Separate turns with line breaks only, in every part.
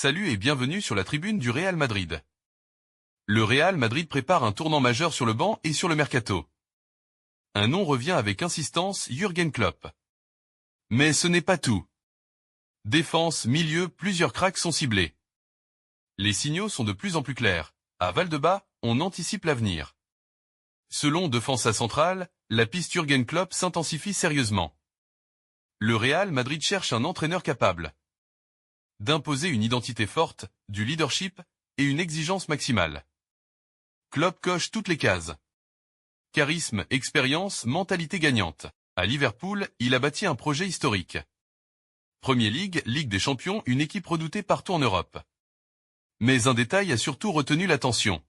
Salut et bienvenue sur la tribune du Real Madrid. Le Real Madrid prépare un tournant majeur sur le banc et sur le mercato. Un nom revient avec insistance, Jürgen Klopp. Mais ce n'est pas tout. Défense, milieu, plusieurs cracks sont ciblés. Les signaux sont de plus en plus clairs. À Valdebebas, on anticipe l'avenir. Selon Defensa Central, la piste Jürgen Klopp s'intensifie sérieusement. Le Real Madrid cherche un entraîneur capable d'imposer une identité forte, du leadership, et une exigence maximale. Klopp coche toutes les cases. Charisme, expérience, mentalité gagnante. À Liverpool, il a bâti un projet historique. Premier League, Ligue des Champions, une équipe redoutée partout en Europe. Mais un détail a surtout retenu l'attention.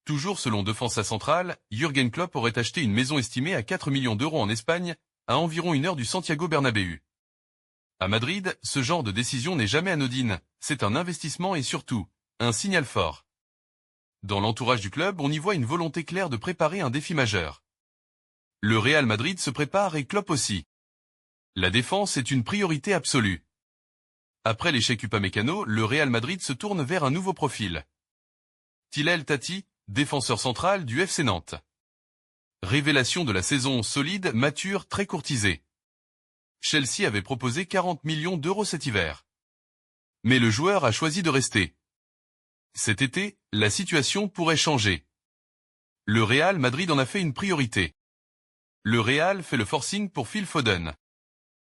Toujours selon Defensa Central, Jürgen Klopp aurait acheté une maison estimée à 4 millions d'euros en Espagne, à environ 1 heure du Santiago Bernabéu. À Madrid, ce genre de décision n'est jamais anodine, c'est un investissement et surtout, un signal fort. Dans l'entourage du club, on y voit une volonté claire de préparer un défi majeur. Le Real Madrid se prépare et Klopp aussi. La défense est une priorité absolue. Après l'échec Upamecano, le Real Madrid se tourne vers un nouveau profil. Thilel Tati, défenseur central du FC Nantes. Révélation de la saison, solide, mature, très courtisé. Chelsea avait proposé 40 millions d'euros cet hiver. Mais le joueur a choisi de rester. Cet été, la situation pourrait changer. Le Real Madrid en a fait une priorité. Le Real fait le forcing pour Phil Foden.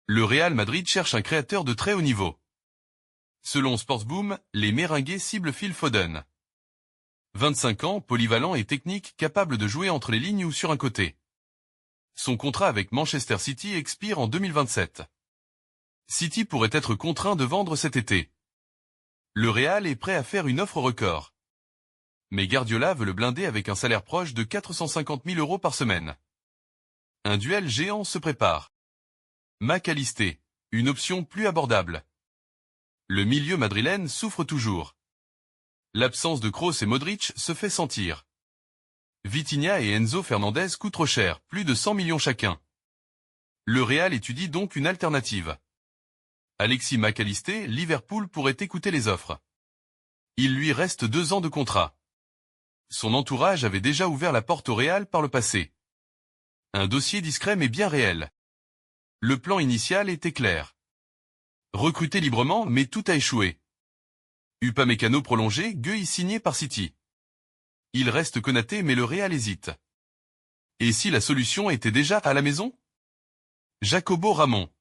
Le Real Madrid cherche un créateur de très haut niveau. Selon Sportsboom, les Merengues ciblent Phil Foden. 25 ans, polyvalent et technique, capable de jouer entre les lignes ou sur un côté. Son contrat avec Manchester City expire en 2027. City pourrait être contraint de vendre cet été. Le Real est prêt à faire une offre record. Mais Guardiola veut le blinder avec un salaire proche de 450 000 euros par semaine. Un duel géant se prépare. Mac Allister, une option plus abordable. Le milieu madrilène souffre toujours. L'absence de Kroos et Modric se fait sentir. Vitinha et Enzo Fernandez coûtent trop cher, plus de 100 millions chacun. Le Real étudie donc une alternative. Alexis Mac Allister, Liverpool pourrait écouter les offres. Il lui reste 2 ans de contrat. Son entourage avait déjà ouvert la porte au Real par le passé. Un dossier discret mais bien réel. Le plan initial était clair. Recruter librement, mais tout a échoué. Upamecano prolongé, Gueye signé par City. Il reste Konaté mais le Real hésite. Et si la solution était déjà à la maison? Jacobo Ramon.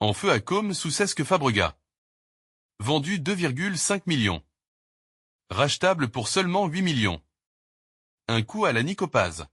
En feu à Com sous Cesc Fabregas. Vendu 2,5 millions. Rachetable pour seulement 8 millions. Un coup à la Nico Paz.